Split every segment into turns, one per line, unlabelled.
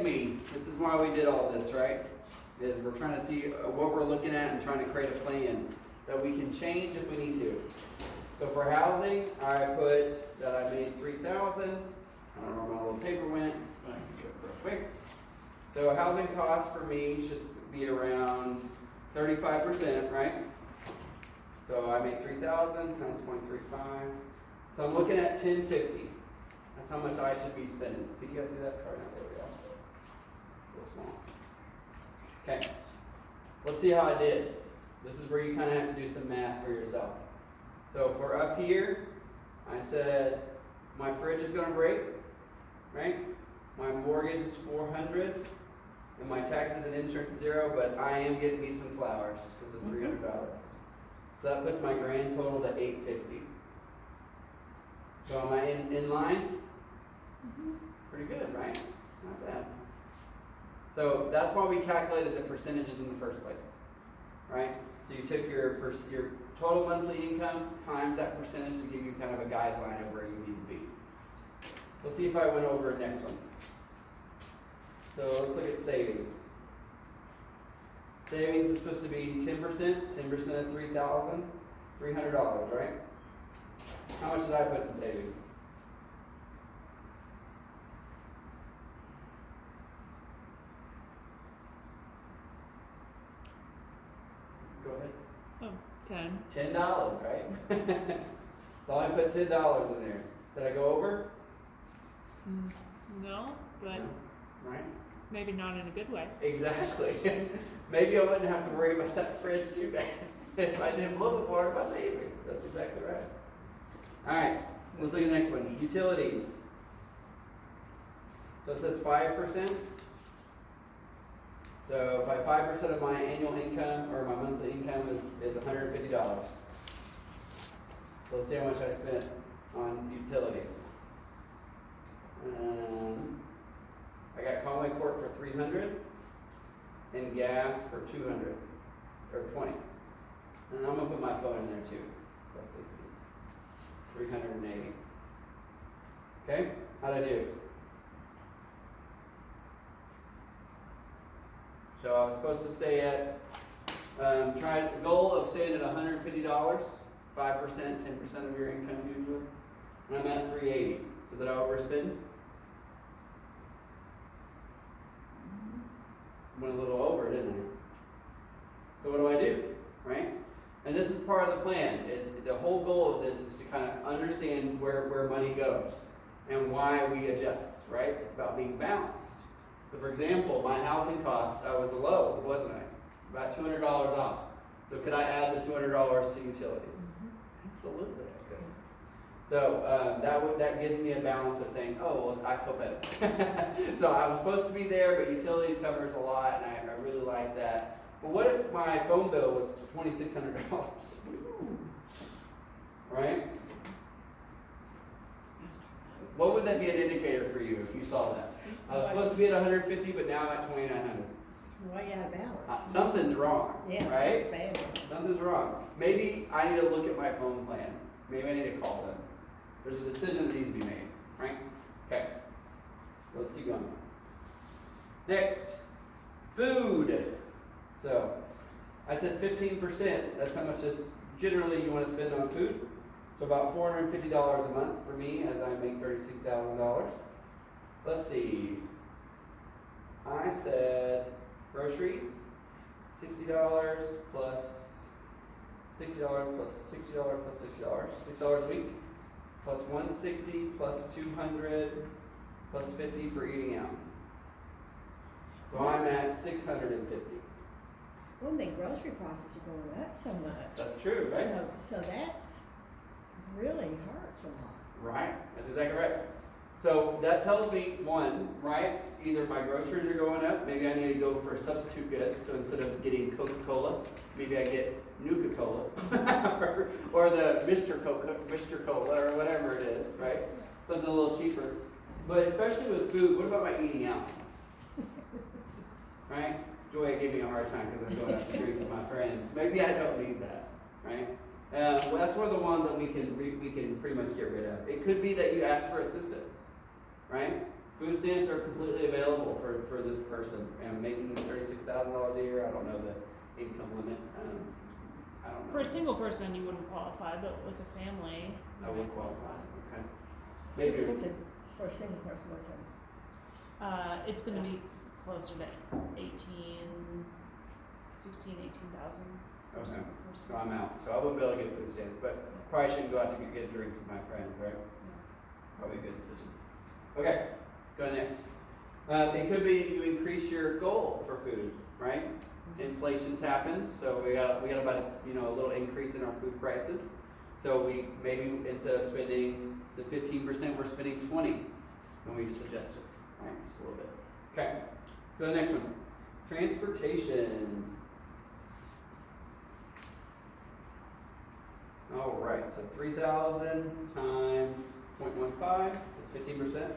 me. This is why we did all this, right? Is we're trying to see what we're looking at and trying to create a plan that we can change if we need to. So for housing, I put that I made 3,000. I don't know where my little paper went. But I can do it real quick. So housing cost for me should be around 35%, right? So I made 3,000 times 0.35. So I'm looking at 1050. That's how much I should be spending. Can you guys see that card? There we go. A little small. Okay. Let's see how I did. This is where you kind of have to do some math for yourself. So for up here, I said my fridge is going to break, right? My mortgage is $400, and my taxes and insurance is $0, but I am getting me some flowers because it's $300. So that puts my grand total to $850. So am I in line? Pretty good, right? Not bad. So that's why we calculated the percentages in the first place, right? So you took your total monthly income times that percentage to give you kind of a guideline of where you need to be. Let's see if I went over the next one. So let's look at savings. Savings is supposed to be 10%, 10% of $3,000, $300, right? How much did I put in savings? Go ahead.
Oh, 10.
$10, right? So I put $10 in there. Did I go over?
No, but
No. Right?
maybe not in a good way.
Exactly. Maybe I wouldn't have to worry about that fridge too bad if I did a little bit more of my savings. That's exactly right. All right, let's look at the next one. Utilities. So it says 5%. So if 5% of my annual income or my monthly income is $150. So let's see how much I spent on utilities. I got Conway Court for $300 and gas for $200 or $20. And I'm gonna put my phone in there too. Plus 60. $380. Okay? How'd I do? So I was supposed to stay at goal of staying at $150, 5%, 10% of your income usually. And I'm at $380. So did I overspend? Went a little over, didn't I? So what do I do? Right? And this is part of the plan. Is the whole goal of this is to kind of understand where money goes and why we adjust, right? It's about being balanced. So for example, my housing cost, I was low, wasn't I? About $200 off. So could I add the $200 to utilities? Absolutely, I could. So that gives me a balance of saying, oh, well, I feel better. So I was supposed to be there, but utilities covers a lot, and I really like that. But what if my phone bill was $2,600? Right? What would that be an indicator for you if you saw that? I was supposed to be at 150, but now I'm at 2,900.
Why you out of balance?
Something's wrong,
Yeah,
right?
something's bad.
Something's wrong. Maybe I need to look at my phone plan. Maybe I need to call them. There's a decision that needs to be made, right? Okay. Let's keep going. Next, food. So, I said 15%. That's how much generally you want to spend on food. So about $450 a month for me as I make $36,000. Let's see. I said groceries, $60 plus $60 plus $60 plus $60. $6 a week plus $160 plus $200 plus $50 for eating out. So I'm at $650.
Well, the grocery prices are going up so much.
That's true, right?
So that's really hurts a lot.
Right. That's exactly right. So that tells me, one, right, either my groceries are going up, maybe I need to go for a substitute good. So instead of getting Coca-Cola, maybe I get Nuka-Cola or the Mr. Cola or whatever it is, right? Something a little cheaper. But especially with food, what about my eating out? Right? Joy gave me a hard time because I'm going out to drinks with my friends. Maybe I don't need that, right? Well, that's one of the ones that we can pretty much get rid of. It could be that you ask for assistance, right? Food stamps are completely available for person, and making $36,000 a year, I don't know the income limit, I don't know.
For a single person, you wouldn't qualify, but with a family,
I
you
would
might
qualify, okay.
What's
Maybe,
what's it, for a single person, what's it?
It's gonna be closer to 18,000.
okay, so I'm out, so I wouldn't be able to get food stamps, but probably shouldn't go out to get drinks with my friends, right? Probably a good decision. Okay, let's go next. It could be you increase your goal for food, right? Inflation's happened, so we got about a little increase in our food prices. So we maybe instead of spending the 15%, we're spending 20, and we just adjust it, right? Just a little bit. Okay. So the next one, transportation. All right, so 3,000 times 0.15 is 15%.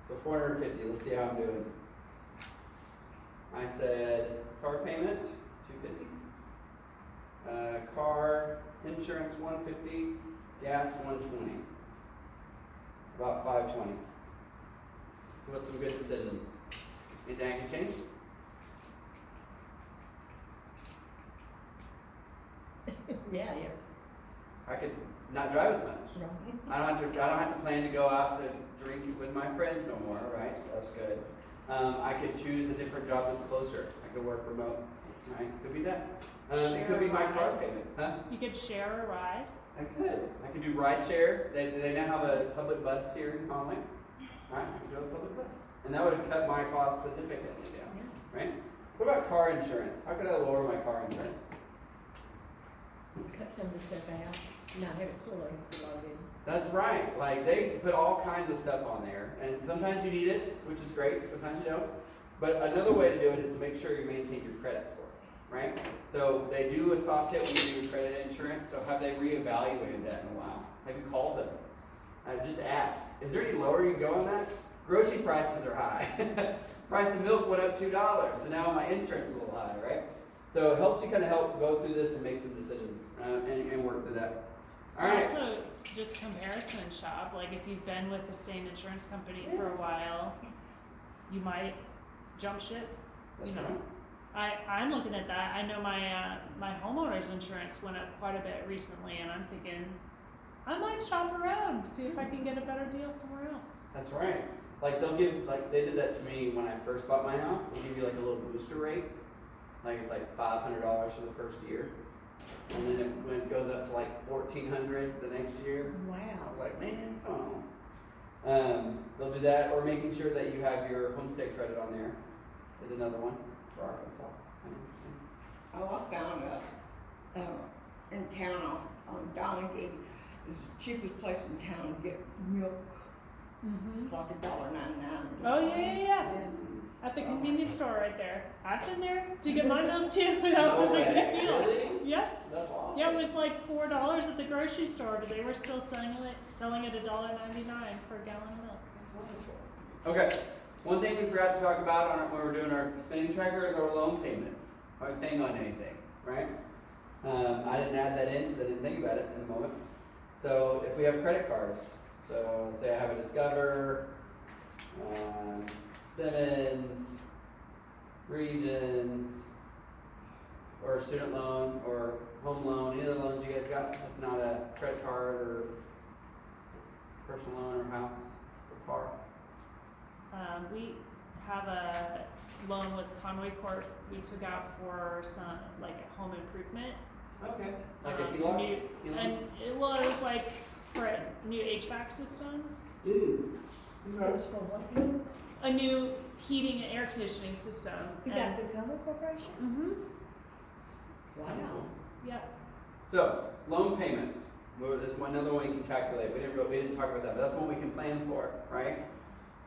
So 450. Let's see how I'm doing. I said car payment 250. Car insurance 150. Gas 120. About 520. So what's some good decisions? Anything I can change?
Yeah.
I could not drive as much.
Right.
I don't have to plan to go out to drink with my friends no more, right? So that's good. I could choose a different job that's closer. I could work remote, right? Could be that. It could be my car payment, huh?
You could share a ride.
I could do ride share. They now have a public bus here in Conway, right? I could go to a public bus, and that would cut my costs significantly down,
Yeah.
right? What about car insurance? How could I lower my car insurance?
Cut some of the stuff out, not have it fully loaded.
That's right. Like they put all kinds of stuff on there, and sometimes you need it, which is great. Sometimes you don't. But another way to do it is to make sure you maintain your credit score, right? So they do a soft hit when you do your credit insurance. So have they reevaluated that in a while? Have you called them? Just ask. Is there any lower you can go on that? Grocery prices are high. Price of milk went up $2, so now my insurance is a little high, right? So it helps you kind of help go through this and make some decisions and work through that. All right.
Also, just comparison shop. Like if you've been with the same insurance company for a while, you might jump ship.
That's
You know,
right.
I'm looking at that. I know my homeowner's insurance went up quite a bit recently, and I'm thinking I might shop around, see if I can get a better deal somewhere else.
That's right. Like they'll give, like they did that to me when I first bought my house. They'll give you like a little booster rate. Like it's like $500 for the first year. And then when it goes up to like $1,400 the next year,
Wow.
I'm like, man, come on. They'll do that, or making sure that you have your homestead credit on there is another one for Arkansas. 100%.
Oh, I found in town off on Donaghy, is the cheapest place in town to get milk.
Mm-hmm.
It's like $1.99.
Oh yeah. At the convenience store right there. I've been there to get my milk too. That was a good deal.
Really?
Yes.
That's awesome.
Yeah, it was like $4 at the grocery store, but they were still selling it $1.99 per gallon of milk.
That's wonderful. Okay. One thing we forgot to talk about when we're doing our spending tracker is our loan payments. Are we paying on anything, right? I didn't add that in because I didn't think about it in the moment. So if we have credit cards, so say I have a Discover, Simmons, Regions, or a student loan or home loan, any of the loans you guys got, that's not a credit card or personal loan or house or car.
We have a loan with Conway Corp. We took out for some like home improvement.
Okay. Like a
Um,
HELOC?
new- And it was like for a new HVAC system,
That was for what?
a new heating and air conditioning system.
You got the Comer Corporation?
Mm-hmm.
Wow.
Yeah.
So, loan payments. Well, there's another one you can calculate. We didn't talk about that, but that's one we can plan for, right?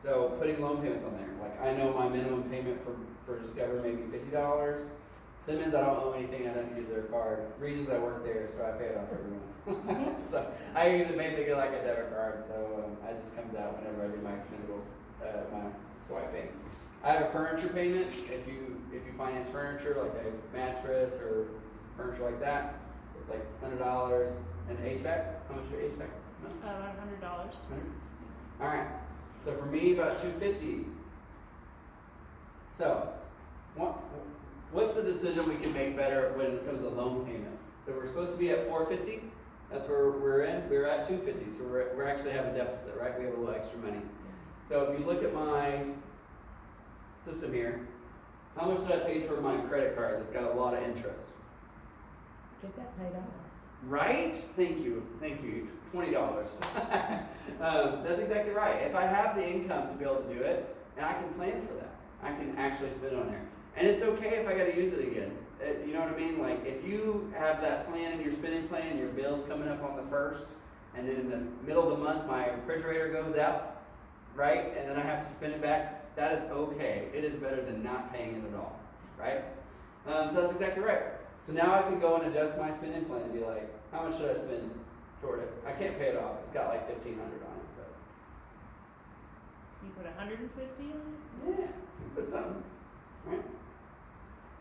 So, putting loan payments on there. Like, I know my minimum payment for Discover may be $50. Simmons, I don't owe anything. I don't use their card. Regions, I work there, so I pay it off every month. So, I use it basically like a debit card. So, it just comes out whenever I do my expendables, my swiping. I have a furniture payment. If you finance furniture, like a mattress or furniture like that, so it's like $100. And HVAC, how much is your HVAC? No?
About $100.
All right. So for me, about $250. So, what's the decision we can make better when it comes to loan payments? So we're supposed to be at 450. That's where we're in. We're at 250. So we're actually have a deficit, right? We have a little extra money. So if you look at my system here, how much did I pay toward my credit card that's got a lot of interest?
Get that paid off.
Right? Thank you. $20. That's exactly right. If I have the income to be able to do it, and I can plan for that, I can actually spend it on there. And it's okay if I got to use it again. You know what I mean? Like if you have that plan in your spending plan, and your bill's coming up on the 1st, and then in the middle of the month my refrigerator goes out, right? And then I have to spend it back. That is okay. It is better than not paying it at all, right? So that's exactly right. So now I can go and adjust my spending plan and be like, how much should I spend toward it? I can't pay it off. It's got like $1,500 on it, but
You put 150 on
yeah, put something, right?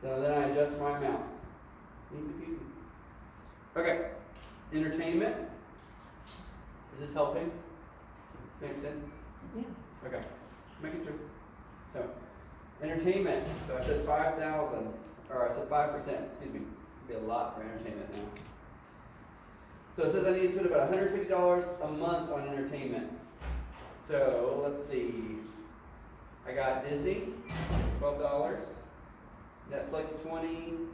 So then I adjust my amounts. Easy peasy. Okay, entertainment. Is this helping? Does this make sense?
Yeah.
Okay, make it true. So, entertainment. So I said 5,000, or I said 5%. Excuse me. It'd be a lot for entertainment now. So it says I need to spend about $150 a month on entertainment. So let's see. I got Disney, $12. Netflix, $20.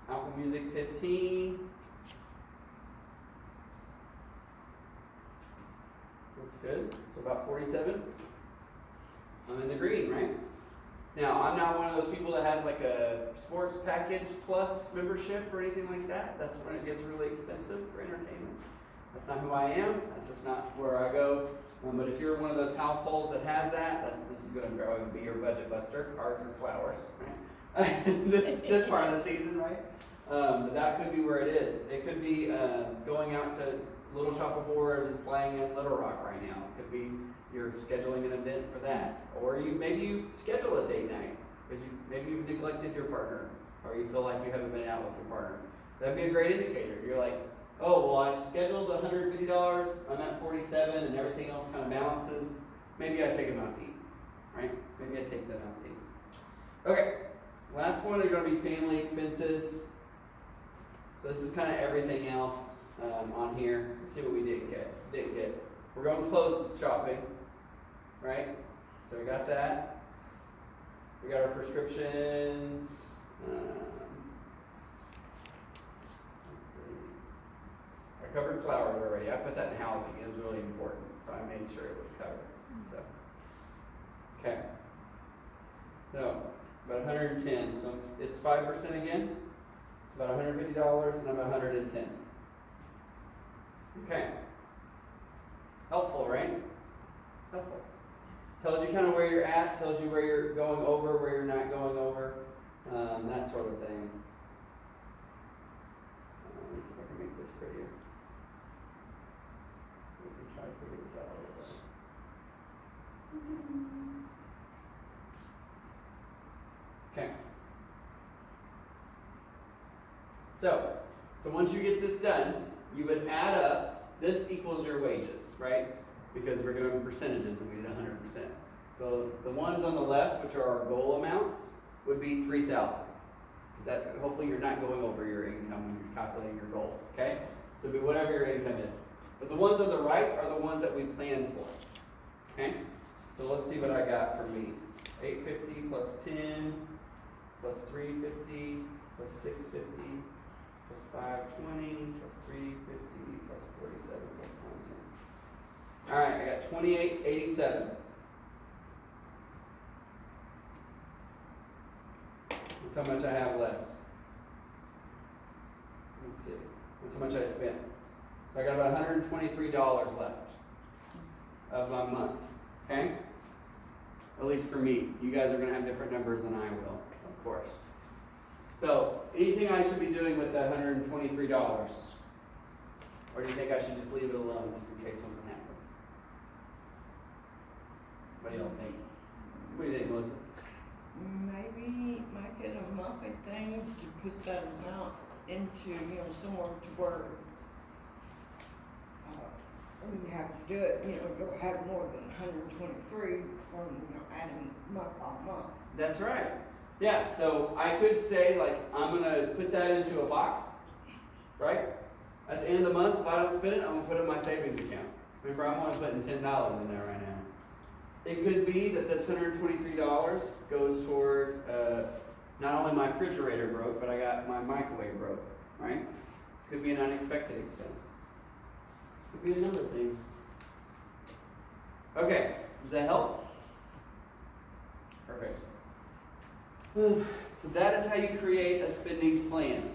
Apple Music, $15. Looks good. So about 47. I'm in the green, right? Now, I'm not one of those people that has like a sports package plus membership or anything like that. That's when it gets really expensive for entertainment. That's not who I am. That's just not where I go. But if you're one of those households that has that, this is going to probably be your budget buster. Cards or flowers, right? this part of the season, right? But that could be where it is. It could be going out to Little Shop of Horrors is playing in Little Rock right now. It could be you're scheduling an event for that, or maybe you schedule a date night because maybe you've neglected your partner, or you feel like you haven't been out with your partner. That'd be a great indicator. You're like, oh well, I've scheduled $150. I'm at 47, and everything else kind of balances. Maybe I take them out to eat, right? Maybe I take them out to eat. Okay, last one are going to be family expenses. So this is kind of everything else on here. Let's see what we didn't get. We're going clothes shopping, right? So we got that. We got our prescriptions. Let's see. I covered flowers already. I put that in housing. It was really important, so I made sure it was covered. So, okay. So about 110. So it's 5% again. It's about $150, and I'm at 110. Okay. Helpful, right? It's helpful. Tells you kind of where you're at, tells you where you're going over, where you're not going over, that sort of thing. Let me see if I can make this prettier. We can try to figure this out a little bit. Okay. So once you get this done, you would add up, this equals your wages, right? Because we're doing percentages and we did 100%. So the ones on the left, which are our goal amounts, would be 3,000. That hopefully you're not going over your income when you're calculating your goals, okay? So it'd be whatever your income is. But the ones on the right are the ones that we planned for, okay? So let's see what I got for me. 850 plus 10 plus 350 plus 650 plus 520 plus 350 plus 47 plus 110. All right, I got 2887. That's how much I have left. Let's see. That's how much I spent. So I got about $123 left of my month. Okay? At least for me. You guys are going to have different numbers than I will, of course. So, anything I should be doing with that $123? Or do you think I should just leave it alone just in case something happens? What do y'all think? What do you think, Melissa?
Maybe make it a monthly thing to put that amount into, somewhere to where we have to do it, you'll have more than 123 from, adding month by month.
That's right. Yeah, so I could say like, I'm gonna put that into a box, right? At the end of the month, if I don't spend it, I'm gonna put it in my savings account. Remember, I'm only putting $10 in there right now. It could be that this $123 goes toward, not only my refrigerator broke, but I got my microwave broke, right? Could be an unexpected expense. Could be a number of things. Okay, does that help? Perfect. So that is how you create a spending plan.